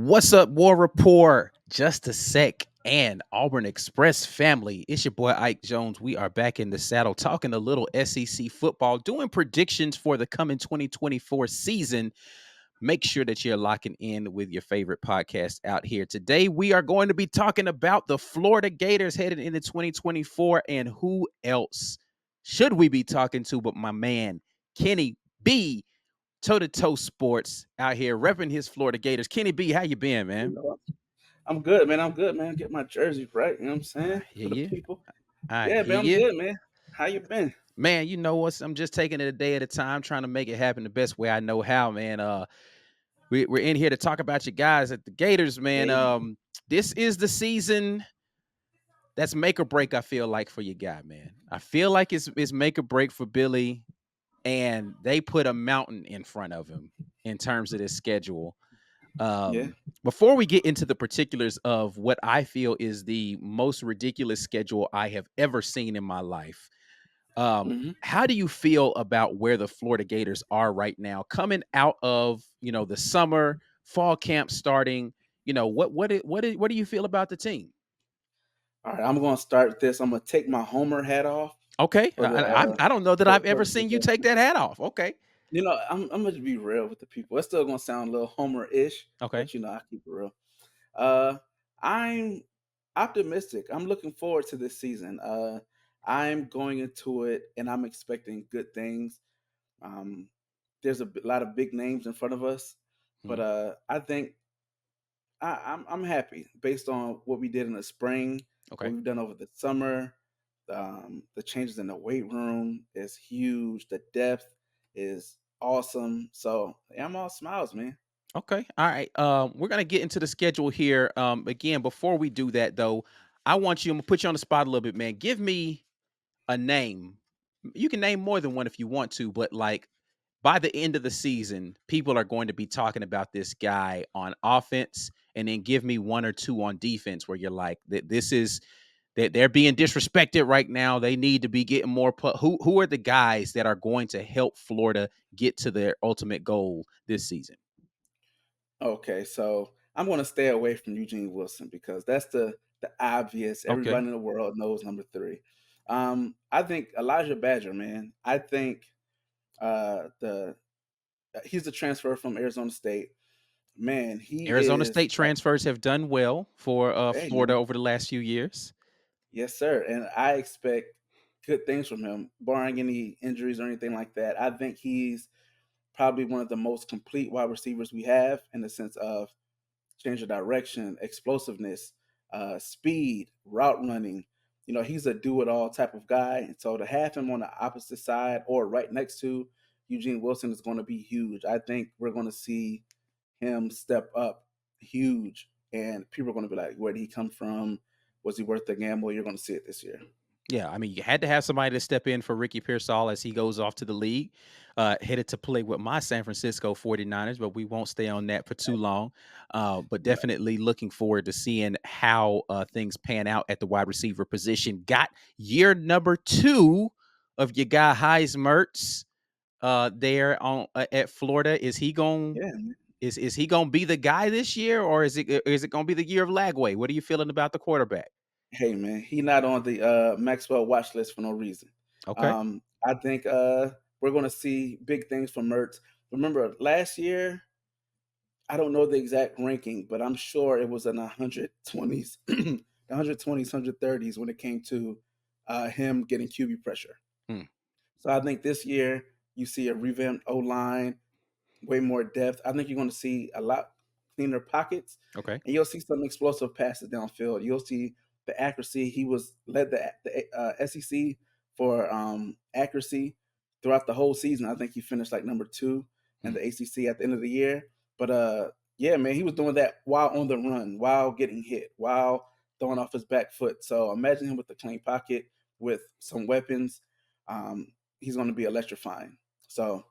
What's up, War Rapport? Just a sec. And Auburn Express family. It's your boy Ike Jones. We are back in the saddle talking a little SEC football, doing predictions for the coming 2024 season. Make sure that you're locking in with your favorite podcast out here. Today, we are going to be talking about the Florida Gators headed into 2024 and who else should we be talking to but my man, Kenny B. Toe to toe sports out here repping his Florida Gators. Kenny B, how you been, You man? know, I'm good, man. I'm good, man. Get my jersey right. You know what I'm saying? I hear For the you. people. I Yeah, hear man. I'm you. good, man. How you been? Man, you know what? I'm just taking it a day at a time, trying to make it happen the best way I know how, man. We're in here to talk about you guys at the Gators, man. Hey, This is the season that's make or break, I feel like, for your guy, man. I feel like it's make or break for Billy, and they put a mountain in front of him in terms of this schedule. yeah. Before we get into the particulars of what I feel is the most ridiculous schedule I have ever seen in my life, hmm how do you feel about where the Florida Gators are right now, coming out of the summer, fall camp starting? What do you feel about the team? All right. I'm gonna start this. I'm gonna take my Homer hat off Okay, for the I don't know that I've for ever the seen you take projection. that hat off. Okay, I'm gonna be real with the people. It's still gonna sound a little Homer-ish, okay, but I keep it real. Uh, I'm optimistic. I'm looking forward to this season. I'm going into it and I'm expecting good things. Um, there's a lot of big names in front of us, but mhm, I think I'm happy based on what we did in the spring, what okay. we've done over the summer. The changes in the weight room is huge. The depth is awesome. So yeah, I'm all smiles, man. Okay. All right. We're gonna get into the schedule here. Again, before we do that though, I'm gonna put you on the spot a little bit, man. Give me a name. You can name more than one if you want to, but like by the end of the season, people are going to be talking about this guy on offense, and then give me one or two on defense where you're like, that this is that they're being disrespected right now. They need to be getting more. Who are the guys that are going to help Florida get to their ultimate goal this season? Okay, so I'm going to stay away from Eugene Wilson because that's the obvious. Okay. Everybody in the world knows number three. I think Elijah Badger, man. I think the he's a transfer from Arizona State. Man, he Arizona is State transfers have done well for hey Florida man, over the last few years. yes sir, and I expect good things from him, barring any injuries or anything like that. I think he's probably one of the most complete wide receivers we have in the sense of change of direction, explosiveness, speed, route running. He's a do it all type of guy. And so to have him on the opposite side or right next to Eugene Wilson is going to be huge. I think we're going to see him step up huge. And people are going to be like, where did he come from? Was he worth the gamble? You're going to see it this year. Yeah, I mean, you had to have somebody to step in for Ricky Pearsall as he goes off to the league, headed to play with my San Francisco 49ers, but we won't stay on that for too long. But Right. definitely looking forward to seeing how things pan out at the wide receiver position. Got year number two of your guy Heismertz there on at Florida. Yeah. Is he gonna be the guy this year, or is it gonna be the year of Lagway? What are you feeling about the quarterback? Hey, man. He not on the Maxwell watch list for no reason. Okay. I think we're going to see big things from Mertz. Remember last year, I don't know the exact ranking, but I'm sure it was in the 120s, the 120s, 130s when it came to him getting QB pressure. Hmm. So I think this year you see a revamped O line, way more depth. I think you're going to see a lot cleaner pockets, Okay. and you'll see some explosive passes downfield. You'll see the accuracy. He was led the SEC for accuracy throughout the whole season. I think he finished like number two in Hmm. the ACC at the end of the year. But yeah, man, he was doing that while on the run, while getting hit, while throwing off his back foot. So imagine him with the clean pocket with some weapons. He's going to be electrifying. So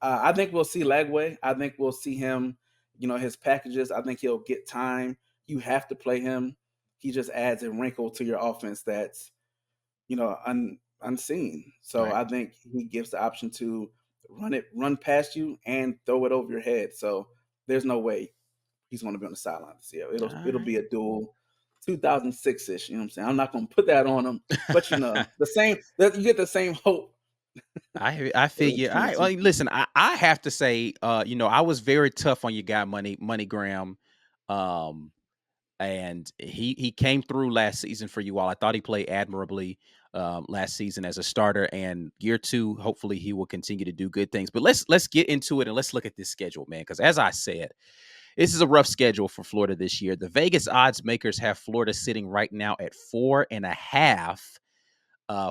I think we'll see Lagway. I think we'll see him, his packages. I think he'll get time. You have to play him. He just adds a wrinkle to your offense that's, unseen. So Right. I think he gives the option to run past you and throw it over your head. So there's no way. he's going to be on the sideline this year. All It'll right. be a dual 2006-ish. You know what I'm saying? I'm not going to put that on him, but the same that you get the same hope I feel in you. All right. Well, 2022. listen, I have to say, I was very tough on your guy, Money Graham. Um, and he came through last season for you all. I thought he played admirably last season as a starter, and year two, hopefully he will continue to do good things. But let's get into it and let's look at this schedule, man. Because as I said, this is a rough schedule for Florida this year. The Vegas odds makers have Florida sitting right now at 4.5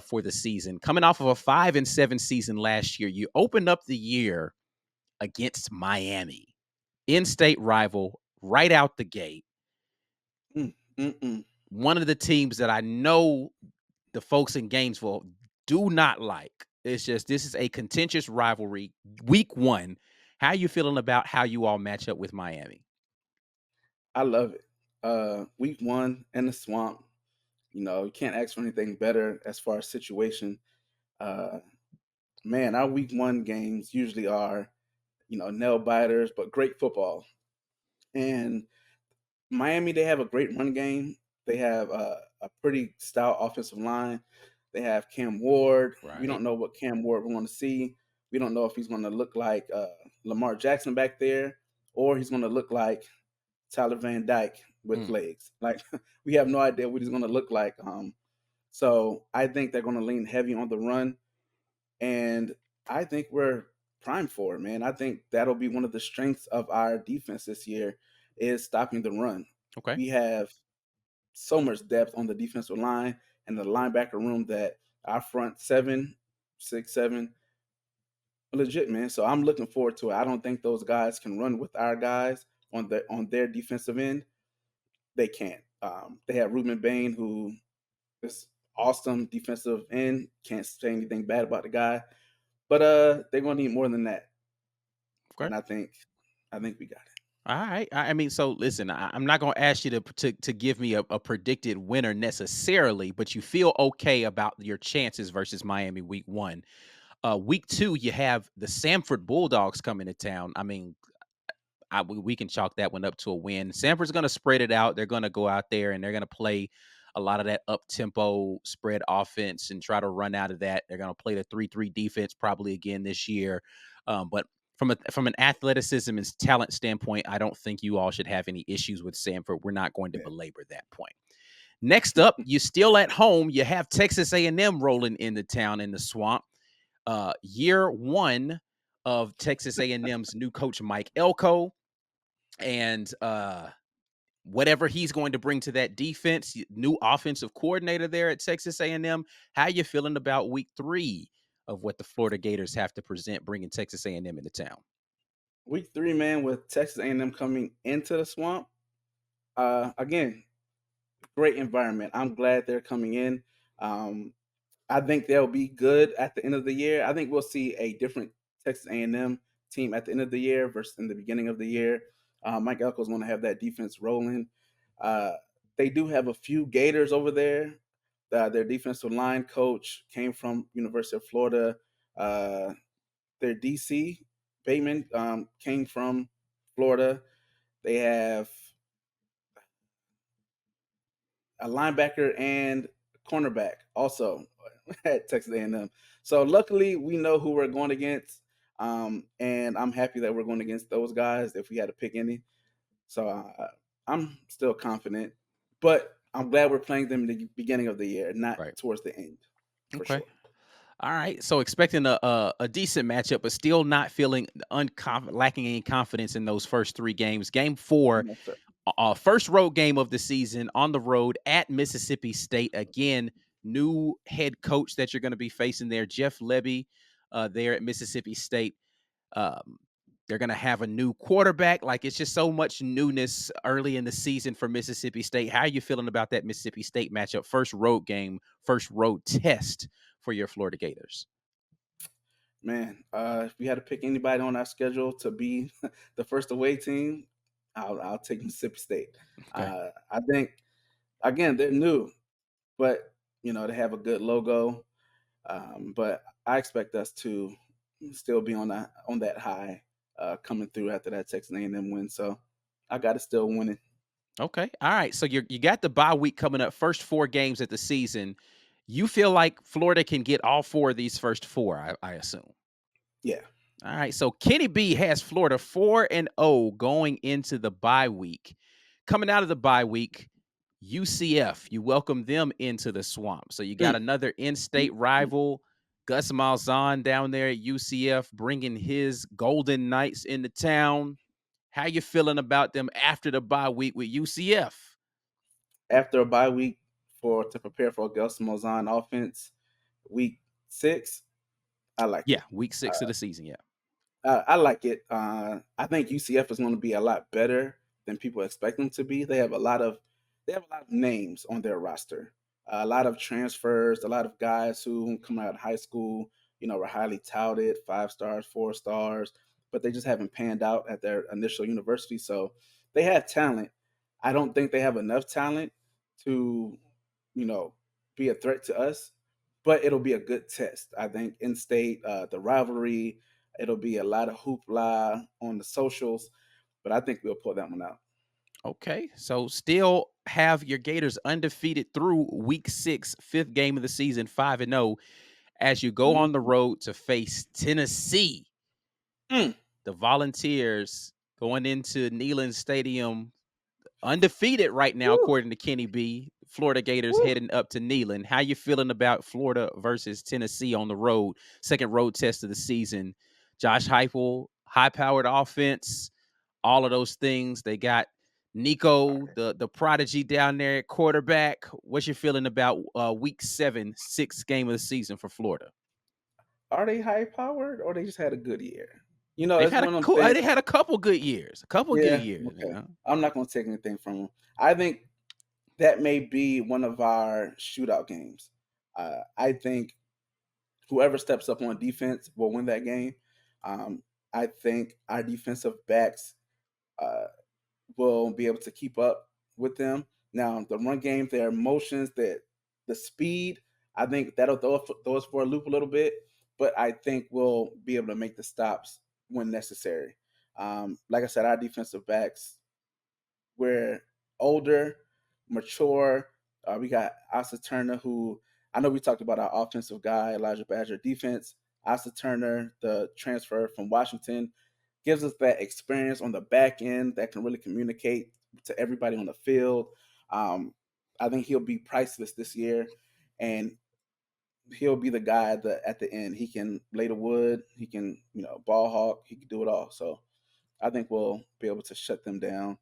for the season, coming off of a 5-7 season last year. You opened up the year against Miami, in-state rival, right out the gate. Mm, mm, mm. One of the teams that I know the folks in Gainesville do not like. It's just this is a contentious rivalry. Week one. How you feeling about how you all match up with Miami? I love it. Week one in the swamp. You can't ask for anything better as far as situation. Uh, Man, our week one games usually are, nail biters, but great football. And Miami, they have a great run game. They have a pretty stout offensive line. They have Cam Ward. We Right. don't know what Cam Ward we're going to see. We don't know if he's going to look like Lamar Jackson back there, or he's going to look like Tyler Van Dyke with Mm, legs. Like we have no idea what he's going to look like. So I think they're going to lean heavy on the run, and I think we're primed for it, man. I think that'll be one of the strengths of our defense this year is stopping the run. okay. We have so much depth on the defensive line and the linebacker room that our front seven, 6, 7, legit, man. So I'm looking forward to it. I don't think those guys can run with our guys on their defensive end. They can't. They have Ruben Bain, who is awesome defensive end. Can't say anything bad about the guy. But they're gonna need more than that. Okay. And I think we got it. All right. I mean, so listen, I'm not going to ask you to give me a predicted winner necessarily, but you feel okay about your chances versus Miami week one. Week two, you have the Samford Bulldogs coming to town. I mean, we can chalk that one up to a win. Sanford's going to spread it out. They're going to go out there and they're going to play a lot of that up tempo spread offense and try to run out of that. They're going to play the 3-3 defense probably again this year. But from an athleticism and talent standpoint, I don't think you all should have any issues with Sanford. We're not going to Yeah. belabor that point. Next up, you still at home. You have Texas A&M rolling into town in the swamp. Year one of Texas A&M's new coach Mike Elko, and whatever he's going to bring to that defense, new offensive coordinator there at Texas A&M. How you feeling about week three of what the Florida Gators have to present, bringing Texas A&M into town? Week 3, man, with Texas A&M coming into the swamp. Again, great environment. I'm glad they're coming in. Um, I think they'll be good at the end of the year. I think we'll see a different Texas A&M team at the end of the year versus in the beginning of the year. Mike Elko's going to have that defense rolling. Uh, they do have a few Gators over there. Their defensive line coach came from University of Florida. Uh, their DC Bateman came from Florida. They have a linebacker and cornerback also at Texas A&M. So luckily, we know who we're going against, and I'm happy that we're going against those guys if we had to pick any. So I'm still confident, but I'm glad we're playing them in the beginning of the year, not Right. towards the end, for Okay. sure. All right. So expecting a decent matchup, but still not feeling lacking any confidence in those first three games. Game four, No, sir. first road game of the season on the road at Mississippi State. Again, new head coach that you're going to be facing there, Jeff Lebby, there at Mississippi State. Um, they're going to have a new quarterback. Like it's just so much newness early in the season for Mississippi State. How are you feeling about that Mississippi State matchup? First road game, first road test for your Florida Gators. Man, if we had to pick anybody on our schedule to be the first away team, I'll take Mississippi State. Okay. I think again they're new, but they have a good logo. But I expect us to still be on that high coming through after that Texas A&M win. So I got it still winning. Okay. All right. So you got the bye week coming up, first 4 games of the season. You feel like Florida can get all four of these first four, I assume. Yeah. All right. So Kenny B has Florida 4-0 going into the bye week. Coming out of the bye week, UCF, you welcome them into the swamp. So you got Mm, another mm, in-state mm. rival, Gus Malzahn down there at UCF, bringing his Golden Knights into town. How you feeling about them after the bye week with UCF? After a bye week for to prepare for a Gus Malzahn offense, week 6, I like Yeah, it. week 6 of the season. Yeah. I like it. I think UCF is going to be a lot better than people expect them to be. They have a lot of names on their roster, a lot of transfers, a lot of guys who come out of high school, were highly touted, 5 stars, 4 stars, but they just haven't panned out at their initial university. So they have talent. I don't think they have enough talent to, you know, be a threat to us, but it'll be a good test. I think in state, the rivalry, it'll be a lot of hoopla on the socials, but I think we'll pull that one out. Okay. So still have your Gators undefeated through week 6, fifth game of the season, 5-0, as you go on the Mhm. road to face Tennessee. Mm. The Volunteers going into Neyland Stadium undefeated right now, Woo, according to Kenny B. Florida Gators woo. heading up to Neyland. How you feeling about Florida versus Tennessee on the road? Second road test of the season. Josh Heupel, high-powered offense, all of those things. They got Nico, the prodigy down there at quarterback. What's your feeling about week 7, sixth game of the season for Florida? Are they high powered or they just had a good year? They've It's had one a of them cool, things. they had a couple good years, a couple good Yeah, years. You okay. know, I'm not going to take anything from them. I think that may be one of our shootout games. I think whoever steps up on defense will win that game. Um, I think our defensive backs uh, will be able to keep up with them. Now, the run game, their motions, the speed, I think that'll throw us for a loop a little bit. But I think we'll be able to make the stops when necessary. Like I said, our defensive backs, we're older, mature. We got Asa Turner, who I know we talked about our offensive guy, Elijah Badger defense. Asa Turner, the transfer from Washington, gives us that experience on the back end that can really communicate to everybody on the field. Um, I think he'll be priceless this year, and he'll be the guy at the end. He can lay the wood, he can ball hawk, he can do it all. So I think we'll be able to shut them down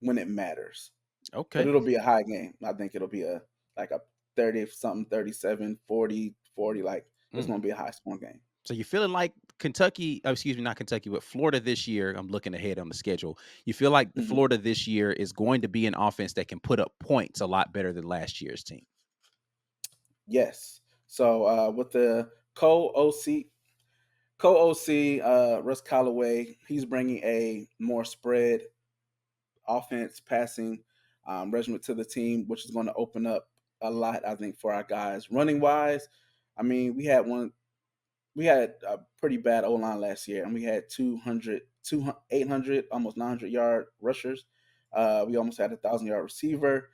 when it matters. But okay. it'll be a high game. I think it'll be a like a 30 something, 37, 40, 40. Like it's Mm. gonna be a high scoring game. So you're feeling like Kentucky, oh, excuse me, not Kentucky, but Florida this year. I'm looking ahead on the schedule. You feel like Mhm. Florida this year is going to be an offense that can put up points a lot better than last year's team. Yes. So with the co OC Russ Callaway, he's bringing a more spread offense, passing regiment to the team, which is going to open up a lot, I think, for our guys. Running wise, I mean, we had a pretty bad O line last year, and we had 800, almost 900-yard rushers. We almost had 1,000-yard receiver,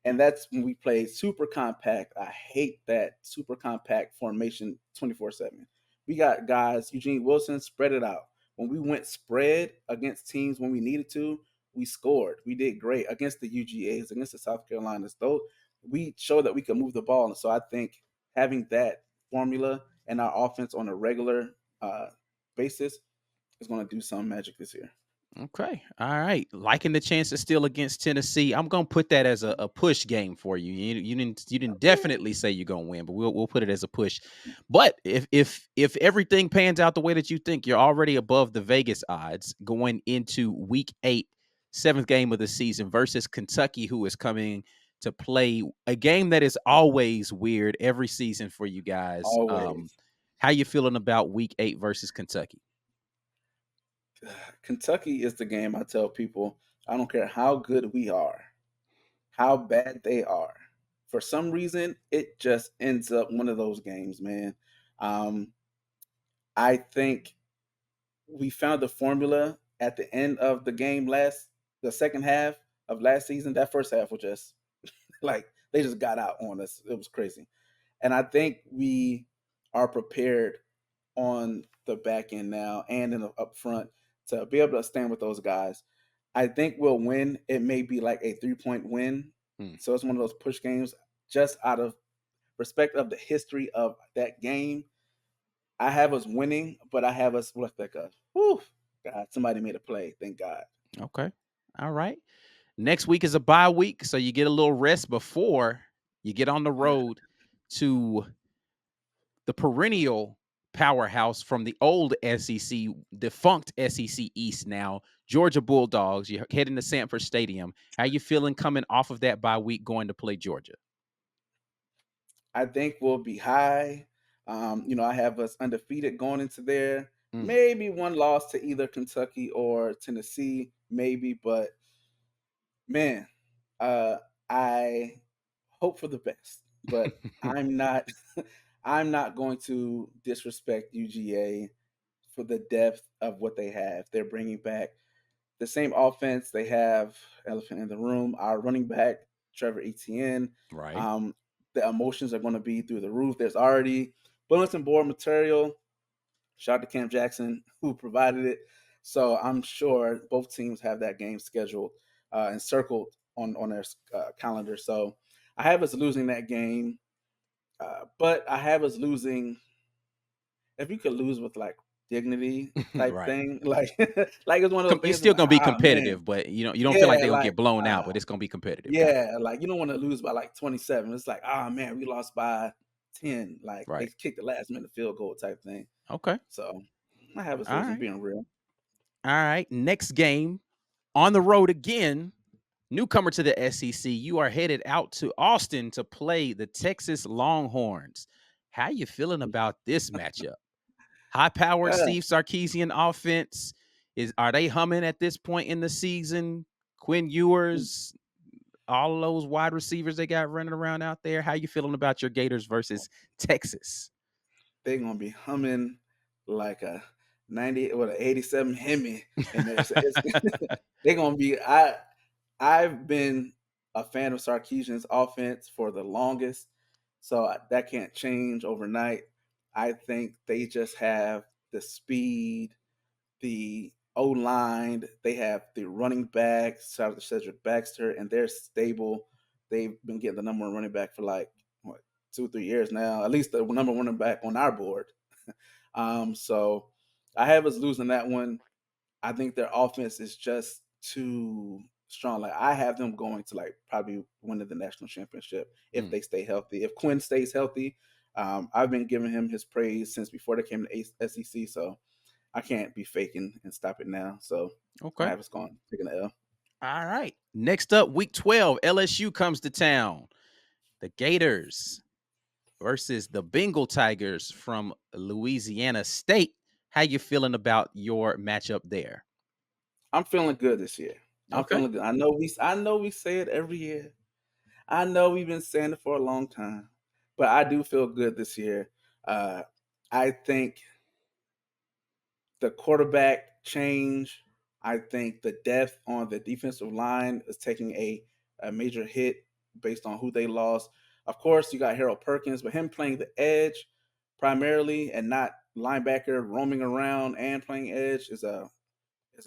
and that's when we played super compact. I hate that super compact formation 24/7. We got guys, Eugene Wilson, spread it out. When we went spread against teams when we needed to, we scored. We did great against the UGAs, against the South Carolinas. Though we showed that we could move the ball, and so I think having that formula and our offense on a regular basis is going to do some magic this year. Okay. All right. Liking the chances still against Tennessee. I'm gonna put that as a push game for you. You didn't definitely say you're gonna win, but we'll put it as a push. But if everything pans out the way that you think, you're already above the Vegas odds going into week 8, seventh game of the season versus Kentucky, who is coming to play a game that is always weird every season for you guys. Always. How you feeling about week 8 versus Kentucky? Kentucky is the game I tell people. I don't care how good we are, how bad they are. For some reason, it just ends up one of those games, man. Um, I think we found the formula at the end of the game the second half of last season, that first half was just like they just got out on us. It was crazy. And I think we are prepared on the back end now and in the up front to be able to stand with those guys. I think we'll win. It may be like a 3-point win. Hmm. So it's one of those push games just out of respect of the history of that game. I have us winning, but I have us what's that? Whew, God, somebody made a play. Thank God. Okay. All right. Next week is a bye week, so you get a little rest before you get on the road to the perennial powerhouse from the old SEC, defunct SEC East now, Georgia Bulldogs. You're heading to Sanford Stadium. How you feeling coming off of that bye week going to play Georgia? I think we'll be high. I have us undefeated going into there. Mm. Maybe one loss to either Kentucky or Tennessee, maybe. But man, uh, I hope for the best. But I'm not. I'm not going to disrespect UGA for the depth of what they have. They're bringing back the same offense. They have elephant in the room. Our running back, Trevor Etienne. Right. Um, the emotions are going to be through the roof. There's already bulletin board material. Shout out to Cam Jackson who provided it. So I'm sure both teams have that game scheduled and circled on their calendar. So I have us losing that game, but I have us losing if you could lose with like dignity type Right. thing, like like it's one of those It's games that's still like, gonna be man, competitive, but you don't feel like yeah, they're gonna like get blown out, but it's gonna be competitive. Got it. yeah, like you don't want to lose by like 27. It's like, man, we lost by 10. Like they Right. kicked the last minute field goal type thing. Okay. So I have us All losing, right. being real. All right. Next game on the road again. Newcomer to the SEC, you are headed out to Austin to play the Texas Longhorns. How you feeling about this matchup? High-powered Uh, Steve Sarkisian offense are they humming at this point in the season? Quinn Ewers, all of those wide receivers they got running around out there. How you feeling about your Gators versus Texas? they're gonna be humming like a 90 or an 87 Hemi in there. So it's they're gonna be I've been a fan of Sarkeesian's offense for the longest, so that can't change overnight. I think they just have the speed, the O line, they have the running back, shout out to Cedric Baxter, and they're stable. They've been getting the number one running back for like what 2 3 years now, at least the number one running back on our board. So I have us losing that one. I think their offense is just too strong. Like I have them going to like probably winning the national championship if Mm, they stay healthy. If Quinn stays healthy, I've been giving him his praise since before they came to SEC. So I can't be faking and stop it now. So I okay. have us going taking the L. All right. Next up, week 12, LSU comes to town. The Gators versus the Bengal Tigers from Louisiana State. How you feeling about your matchup there? I'm feeling good this year. I'm Okay. feeling good. I know we say it every year. I know we've been saying it for a long time, but I do feel good this year. Uh, I think the quarterback change, I think the depth on the defensive line is taking a major hit based on who they lost. Of course, you got Harold Perkins, but him playing the edge primarily and not linebacker roaming around and playing edge is a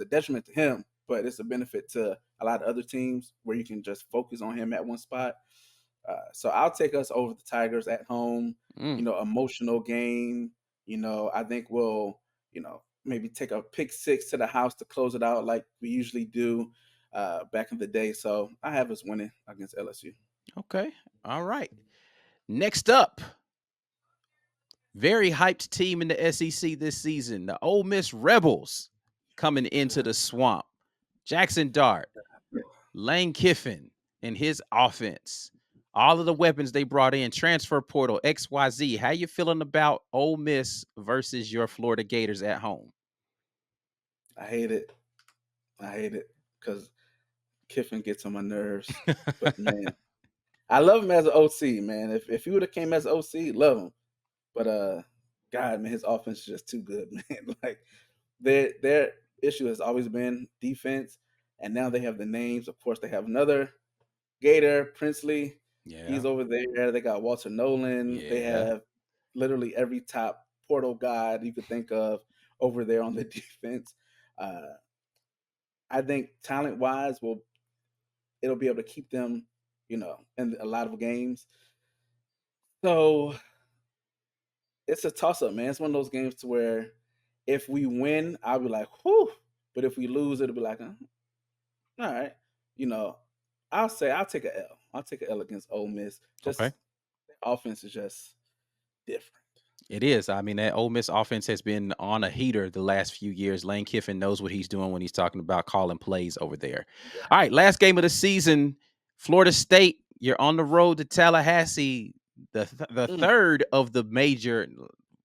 detriment to him, but it's a benefit to a lot of other teams where you can just focus on him at one spot. So I'll take us over the Tigers at home. Mm, Emotional game. I think we'll, maybe take a pick six to the house to close it out like we usually do back in the day. So I have us winning against LSU. okay. All right. Next up, very hyped team in the SEC this season, the Ole Miss Rebels coming into the swamp. Jackson Dart, Lane Kiffin, and his offense. All of the weapons they brought in, transfer portal, XYZ. How you feeling about Ole Miss versus your Florida Gators at home? I hate it. I hate it because Kiffin gets on my nerves. But man, I love him as an OC, man. If he would have came as an OC, love him. But God, man, his offense is just too good, man. Like their issue has always been defense, and now they have the names. Of course, they have another Gator, Princely. Yeah. He's over there. They got Walter Nolan. They Yeah. have literally every top portal guy you could think of over there on the defense. Uh, I think talent wise, will it'll be able to keep them, in a lot of games. So it's a toss up, man. It's one of those games to where if we win, I'll be like, whew. But if we lose, it'll be like, all right. You know, I'll say I'll take a L. I'll take a L against Ole Miss. Okay. Just offense is just different. It is. I mean, that Ole Miss offense has been on a heater the last few years. Lane Kiffin knows what he's doing when he's talking about calling plays over there. Yeah. All right, last game of the season, Florida State. You're on the road to Tallahassee, the Mm. third of the major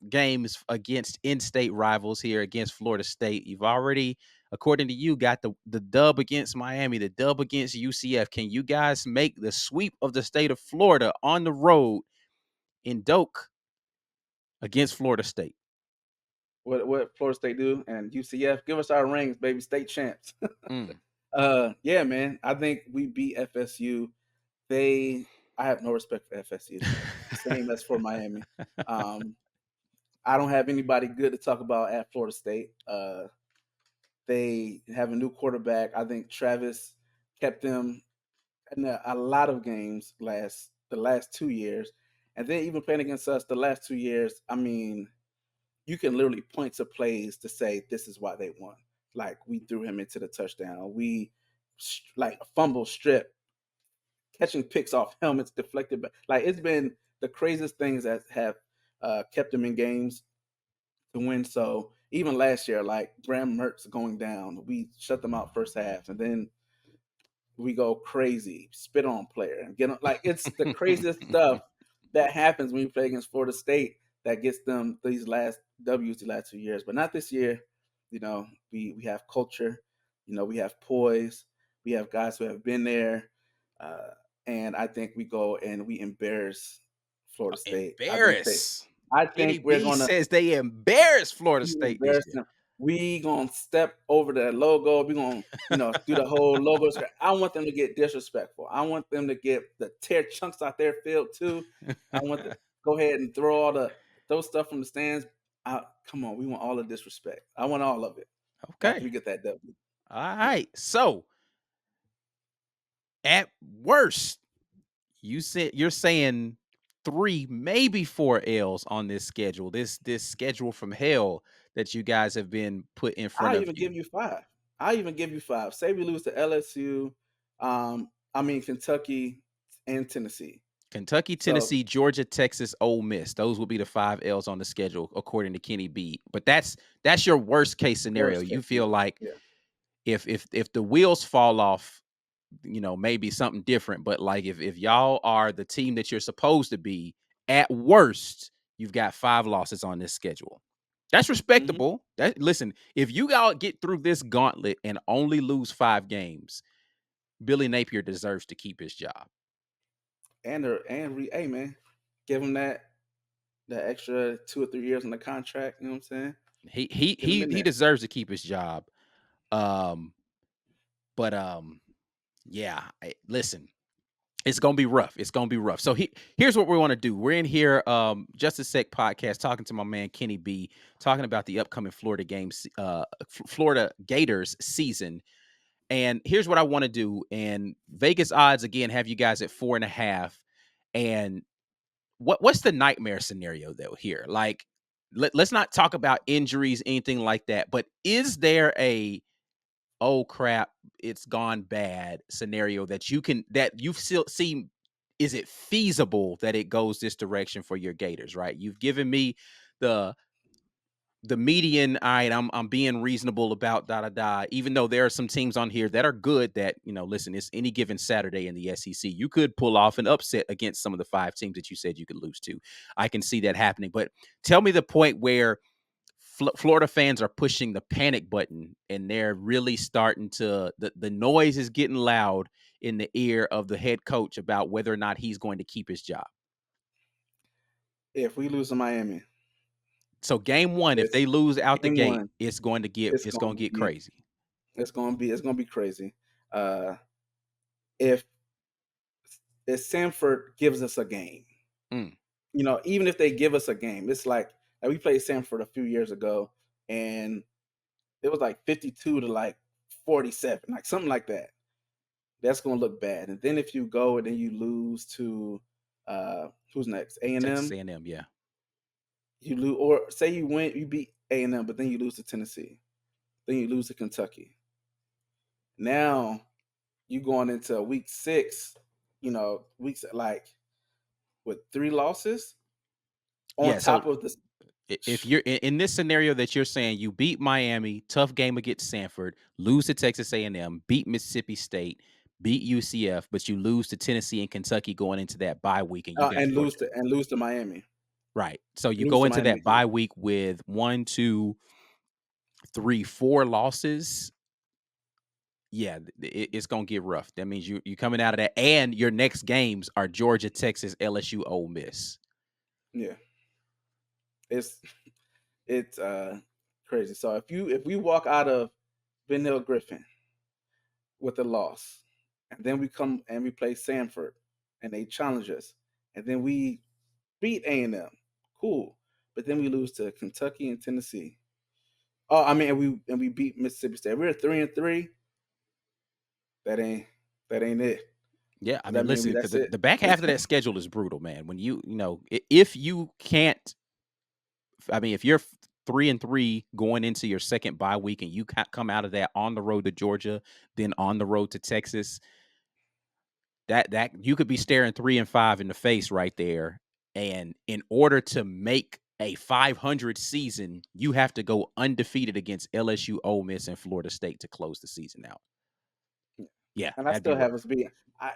games against in-state rivals here against Florida State. You've already, according to you, got the dub against Miami, the dub against UCF. Can you guys make the sweep of the state of Florida on the road in Doak against Florida State? What Florida State do and UCF? Give us our rings, baby, state champs. Mm. Yeah, man. I think we beat FSU. They I have no respect for FSU. Same as for Miami. Um, I don't have anybody good to talk about at Florida State. They have a new quarterback. I think Travis kept them in a lot of games the last 2 years, and then even playing against us the last 2 years. I mean, you can literally point to plays to say this is why they won. Like we threw him into the touchdown. We like a fumble strip, catching picks off helmets deflected. Like it's been the craziest things that have kept them in games to win. So even last year, like Graham Mertz going down, we shut them out first half, and then we go crazy, spit on player, and get on. Like it's the craziest stuff that happens when you play against Florida State that gets them these last W's the last 2 years, but not this year. We have culture, we have poise, we have guys who have been there, uh, and I think we go and we embarrass Florida State. Embarrass. I Kenny think we're B gonna says they embarrass Florida State this embarrass year. them. We gonna step over that logo. We gonna, do the whole logo. I want them to get disrespectful. I want them to get the tear chunks out their field too. I want to go ahead and throw throw stuff from the stands out. Come on, we want all the disrespect. I want all of it after Okay. we get that W. All Yeah, right. So at worst, you're saying three, maybe four L's on this schedule. This schedule from hell that you guys have been put in front I of even you. give you five. I even give you five. Say we lose to LSU, I mean Kentucky and Tennessee. Kentucky, So Tennessee, Georgia, Texas, Ole Miss. Those will be the five L's on the schedule, according to Kenny B. But that's your worst case scenario. worst You case feel scenario. like Yeah. if the wheels fall off, maybe something different. But like if y'all are the team that you're supposed to be, at worst, you've got five losses on this schedule. That's Hmm. respectable. That listen, if you all get through this gauntlet and only lose five games, Billy Napier deserves to keep his job. Hey man, give him that extra 2 or 3 years on the contract. You know what I'm saying? He he Get him he in he there. deserves to keep his job. Um, but yeah. Listen, it's gonna be rough. It's gonna be rough. So here's what we want to do. We're in here, Just a Sec podcast, talking to my man Kenny B, talking about the upcoming Florida games, Florida Gators season. And here's what I want to do. And Vegas odds again have you guys at 4.5. And what's the nightmare scenario though here? Like, let's not talk about injuries, anything like that. But is there a oh crap, it's gone bad scenario that you've still seen? Is it feasible that it goes this direction for your Gators? Right? You've given me the median. All right, I'm being reasonable about da da da. Even though there are some teams on here that are good, that listen, it's any given Saturday in the SEC. You could pull off an upset against some of the five teams that you said you could lose to. I can see that happening. But tell me the point where Florida fans are pushing the panic button and they're really starting to the noise is getting loud in the ear of the head coach about whether or not he's going to keep his job. If we lose to Miami, So game one, if it's they lose out the game gate, one. it's going to get It's it's gonna going to get be crazy. it's gonna be crazy. Uh, if if Sanford gives us a game, Mm. even if they give us a game, it's like we played Sanford a few years ago, and it was like 52 to like 47, like something like that. That's gonna look bad. And then if you go and then you lose to who's next? A and Texas M. A&M, yeah. You lose, or say you win, you beat A&M, but then you lose to Tennessee. Then you lose to Kentucky. Now you going into week 6, weeks like with 3 losses on Yeah, so top of the. if you're in this scenario that you're saying, you beat Miami, tough game against Sanford, lose to Texas A&M, beat Mississippi State, beat UCF, but you lose to Tennessee and Kentucky going into that bye week, and you got And lose Georgia. to Miami. Right. So you Lose go to into Miami that again. bye week with 1, 2, 3, 4 losses. Yeah, it's gonna get rough. That means you coming out of that, and your next games are Georgia, Texas, LSU, Ole Miss. Yeah. It's it's crazy. So if we walk out of Ben Hill Griffin with a loss, and then we come and we play Sanford and they challenge us, and then we beat A&M, cool. But then we lose to Kentucky and Tennessee. Oh, I mean, and we beat Mississippi State. We're 3-3. That ain't that ain't it. Yeah, I Does mean, that mean listen, because that's the it? back half of that schedule is brutal, man. When if you can't, I mean, if you're 3-3 going into your second bye week, and you come out of that on the road to Georgia, then on the road to Texas, that you could be staring 3-5 in the face right there. And in order to make a 500 season, you have to go undefeated against LSU, Ole Miss, and Florida State to close the season out. Yeah, And I that'd be still have rough. us beating.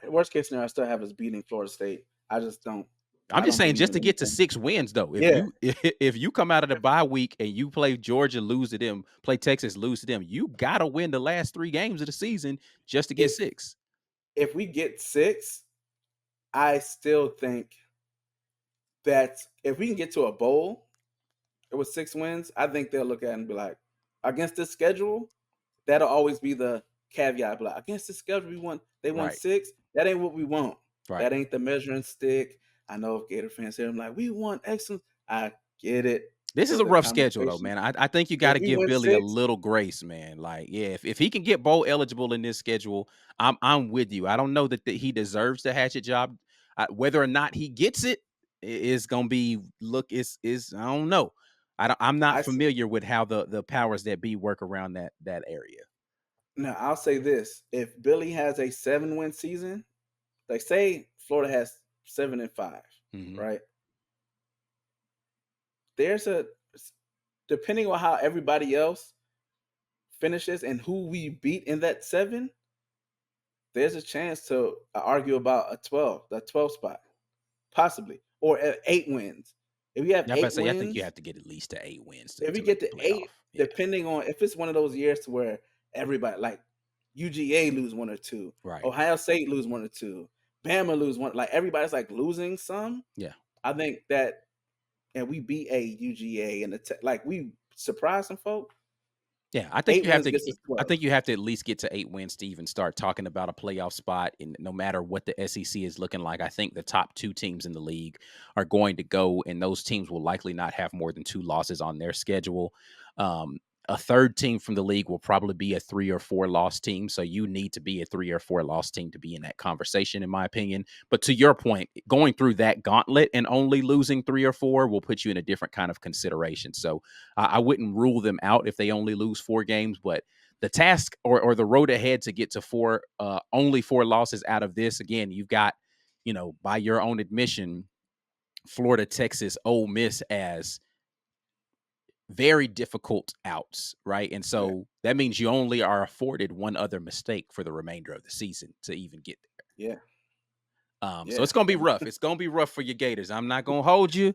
Worst case scenario, I still have us beating Florida State. I just don't. I'm I just don't saying, believe just in to get to anything. 6 wins, though. If Yeah. you if you come out of the bye week and you play Georgia, lose to them, play Texas, lose to them, you gotta win the last 3 games of the season just to get If 6. if we get 6, I still think that if we can get to a bowl with 6 wins, I think they'll look at it and be like, against this schedule, that'll always be the caveat. But like, against the schedule, they won Right, 6. That ain't what we want. right. That ain't the measuring stick. I know if Gator fans say I'm like, we want excellence. I get it. This is There's a a rough schedule, though, conversation. man. I think you got If to we give win Billy a 6, little grace, man. Like, yeah, if he can get bowl eligible in this schedule, I'm with you. I don't know that he deserves the hatchet job. Whether or not he gets it is gonna be is I don't know. I'm not I familiar with how the powers that be work around that area. now I'll say this: if Billy has a 7-win season, like say Florida has 7-5, Hmm. right? There's a depending on how everybody else finishes and who we beat in that 7, there's a chance to argue about the 12 spot, possibly, or 8 wins. If we have Yeah, I about to eight say I think you wins, have to get at least to 8 wins if we to make get the to 8, playoff. Yeah, depending on if it's one of those years to where everybody like UGA lose 1 or 2, right. Ohio State lose 1 or 2, Bama lose one, like everybody's like losing some. Yeah. I think that, and we beat a UGA and like we surprised some folk. Yeah, 8 wins gets us I 12. think you have to at least get to 8 wins to even start talking about a playoff spot. And no matter what the SEC is looking like, I think the top 2 teams in the league are going to go, and those teams will likely not have more than 2 losses on their schedule. Um, a third team from the league will probably be a 3 or 4 loss team. So you need to be a 3 or 4 loss team to be in that conversation, in my opinion. But to your point, going through that gauntlet and only losing 3 or 4 will put you in a different kind of consideration. So I wouldn't rule them out if they only lose 4 games, but the task or the road ahead to get to only 4 losses out of this, again, you've got, by your own admission, Florida, Texas, Ole Miss as very difficult outs, right? And Yeah, so that means you only are afforded one other mistake for the remainder of the season to even get yeah, there. So yeah. it's gonna be And rough. It's gonna be rough for your Gators. I'm not gonna hold you.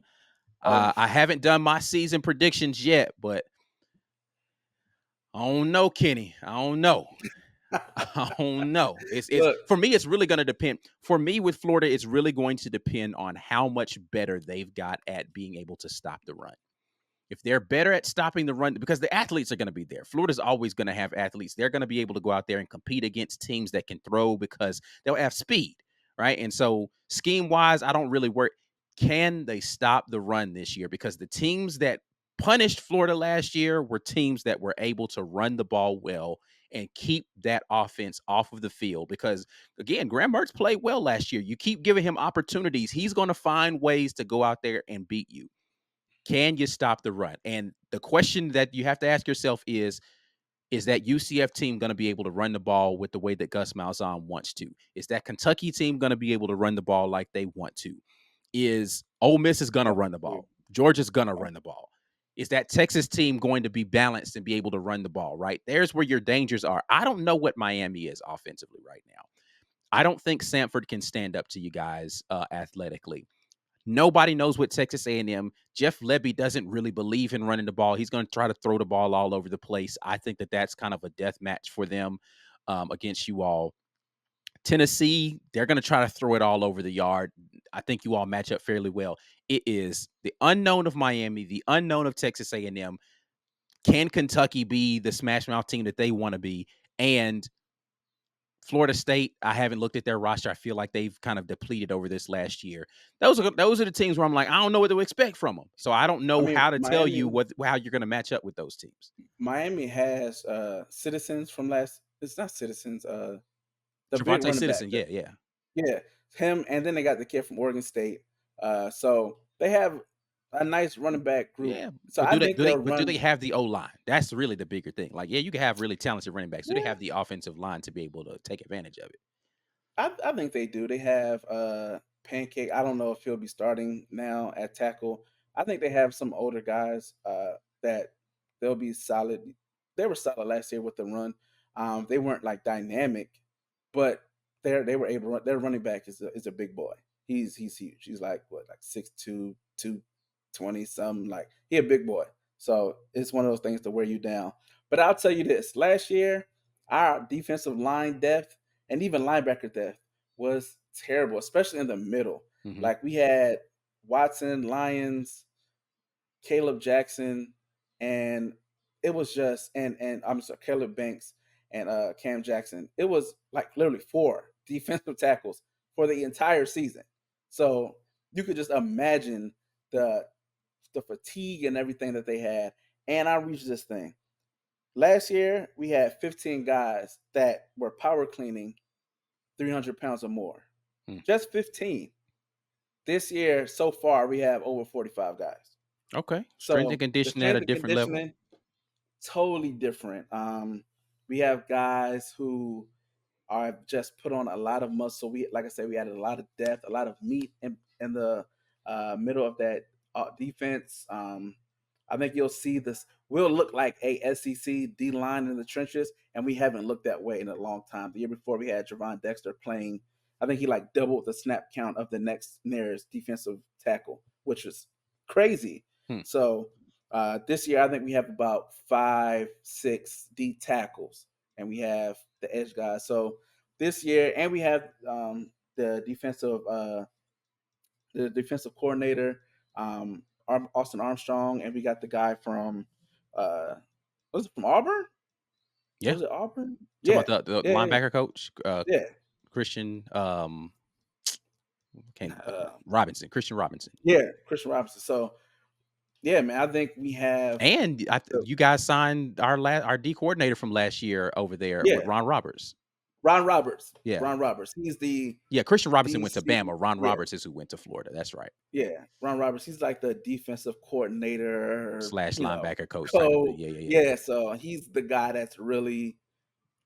oh, I haven't done my season predictions yet, but I don't know, Kenny. I don't know. I don't know. It's look, for me, it's really gonna depend. For me with Florida, it's really going to depend on how much better they've got at being able to stop the run. If they're better at stopping the run, because the athletes are going to be there. Florida's always going to have athletes. They're going to be able to go out there and compete against teams that can throw because they'll have speed, right? And so scheme wise, I don't really work. Can they stop the run this year? Because the teams that punished Florida last year were teams that were able to run the ball well and keep that offense off of the field. Because again, Graham Mertz played well last year. You keep giving him opportunities, he's going to find ways to go out there and beat you. Can you stop the run? And the question that you have to ask yourself is that UCF team going to be able to run the ball with the way that Gus Malzahn wants to? Is that Kentucky team going to be able to run the ball like they want to? Is Ole Miss is going to run the Absolutely. ball? Georgia's going to run the ball. Is that Texas team going to be balanced and be able to run the ball, right? There's where your dangers are. I don't know what Miami is offensively right now. I don't think Sanford can stand up to you guys athletically. Nobody knows what Texas A&M. Jeff Lebby doesn't really believe in running the ball. He's going to try to throw the ball all over the place. I think that that's kind of a death match for them against you all. Tennessee, they're going to try to throw it all over the yard. I think you all match up fairly well. It is the unknown of Miami, the unknown of Texas A&M. Can Kentucky be the smash mouth team that they want to be? And Florida State, I haven't looked at their roster. I feel like they've kind of depleted over this last year. Those are the teams where I'm like, I don't know what to expect from them. So I don't I know mean, how to tell you Miami how you're going to match up with those teams. Miami has citizens from last. It's not citizens. The big Trevante running back. Citizen, yeah, yeah, Yeah, him, and then they got the kid from Oregon State. So they have a nice running back group. yeah. So But I do they think do they they'll but do they run. have the O line? That's really the bigger thing. Like, yeah, you can have really talented running backs. Do they Yeah, have the offensive line to be able to take advantage of it? I think they do. They have Pancake. I don't know if he'll be starting now at tackle. I think they have some older guys that they'll be solid. They were solid last year with the run. They weren't like dynamic, but they were able to run. Their running back is a big boy. He's huge. He's like what, like 6'2", 220 something. Like he a big boy. So it's one of those things to wear you down. But I'll tell you this: last year, our defensive line depth and even linebacker depth was terrible, especially in the middle. Hmm. Like we had Watson, Lyons, Caleb Jackson, and it was just and I'm sorry, Caleb Banks and Cam Jackson. It was like literally four defensive tackles for the entire season. So you could just imagine the the fatigue and everything that they had. And I reached this thing. Last year we had 15 guys that were power cleaning 300 pounds or more. Hmm. Just 15. This year, so far, we have over 45 guys. Okay, strength and So the conditioning at a strength and different level. conditioning, totally different. We have guys who are just put on a lot of muscle. We, like I said, we added a lot of depth, a lot of meat in the middle of that defense. I think you'll see this. We'll look like a SEC D line in the trenches, and we haven't looked that way in a long time. The year before, we had Javon Dexter playing. I think he like doubled the snap count of the next nearest defensive tackle, which was crazy. Hmm. So this year, I think we have about 5, 6 D tackles, and we have the edge guys. So this year, and we have the defensive coordinator, Austin Armstrong, and we got the guy from was it from Auburn? Yeah. Was it Auburn? Talking Yeah, about the yeah, yeah, linebacker coach, yeah. Christian, can't Uh, Christian Robinson. yeah, Christian Robinson. So yeah, man, I think we have And the you guys signed our D coordinator from last year over there with yeah Ron Roberts. Ron Roberts. Yeah. /Ron Roberts. He's the Yeah, Christian Robinson went to DC. Bama. Ron Yeah, Roberts is who went to Florida. That's right. yeah. Ron Roberts. He's like the defensive coordinator. Slash linebacker coach type of thing. Co. Yeah, yeah, yeah. Yeah. So he's the guy that's really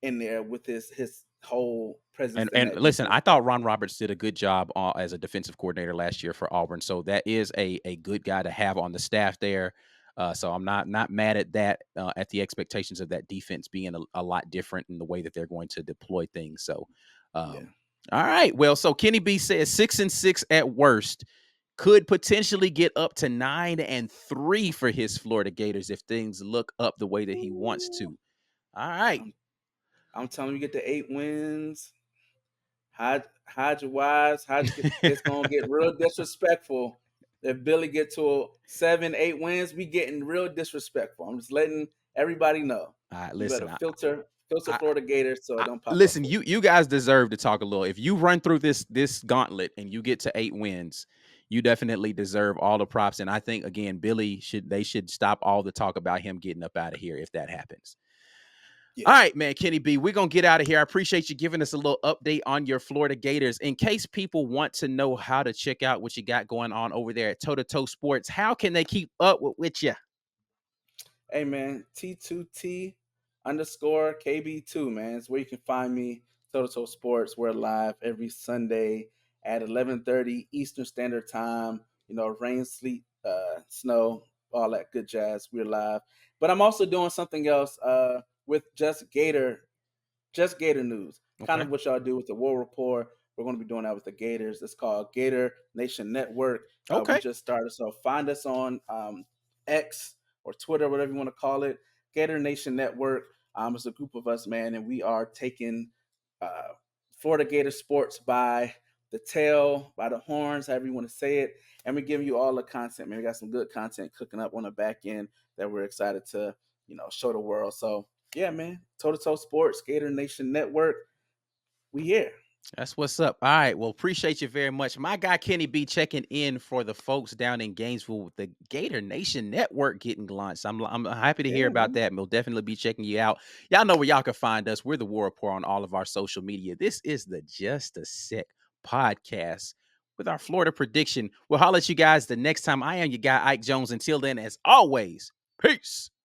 in there with his whole presence in And that listen, defense. I thought Ron Roberts did a good job as a defensive coordinator last year for Auburn. So that is a good guy to have on the staff there. So I'm not mad at that, at the expectations of that defense being a lot different in the way that they're going to deploy things. So, Yeah. all right. Well, so Kenny B says 6-6 at worst, could potentially get up to 9-3 for his Florida Gators if things look up the way that he wants Ooh, to. All right. I'm, I'm telling you, get the 8 wins. Hide your wives. It's gonna get real disrespectful If Billy get to 7, 8 wins, we getting real disrespectful. I'm just letting everybody know. All right, You better listen. filter I, Florida Gators so it don't pop up listen. for you. You guys deserve to talk a little. If you run through this gauntlet and you get to 8 wins, you definitely deserve all the props. And I think again, Billy should stop all the talk about him getting up out of here if that happens. All Yeah. right, man, Kenny B, we're going to get out of here. I appreciate you giving us a little update on your Florida Gators. In case people want to know how to check out what you got going on over there at Toe to Toe Sports, how can they keep up with you? Hey man, T2T underscore KB2, man. It's where you can find me. Total Sports. We're live every Sunday at 11:30 Eastern Standard Time. You know, rain, sleet, snow, all that good jazz. We're live. But I'm also doing something else with just Gator news. Kind Okay. of what y'all do with the War Report. We're going to be doing that with the Gators. It's called Gator Nation Network. We Okay. just started. So find us on X or Twitter, whatever you want to call it. Gator Nation Network. It's a group of us, man, and we are taking uh, Florida Gator sports by the tail, by the horns, however you want to say it. And we're giving you all the content, man. We got some good content cooking up on the back end that we're excited to, show the world. So yeah, man. Toe to toe sports, Gator Nation Network. We here. That's what's up. All right. Well, appreciate you very much. My guy Kenny B checking in for the folks down in Gainesville with the Gator Nation Network getting launched. I'm happy to hear Yeah, about man. that. We'll definitely be checking you out. Y'all know where y'all can find us. We're the War Report on all of our social media. This is the Just a Sec podcast with our Florida prediction. We'll holler at you guys the next time. I am your guy, Ike Jones. Until then, as always, peace.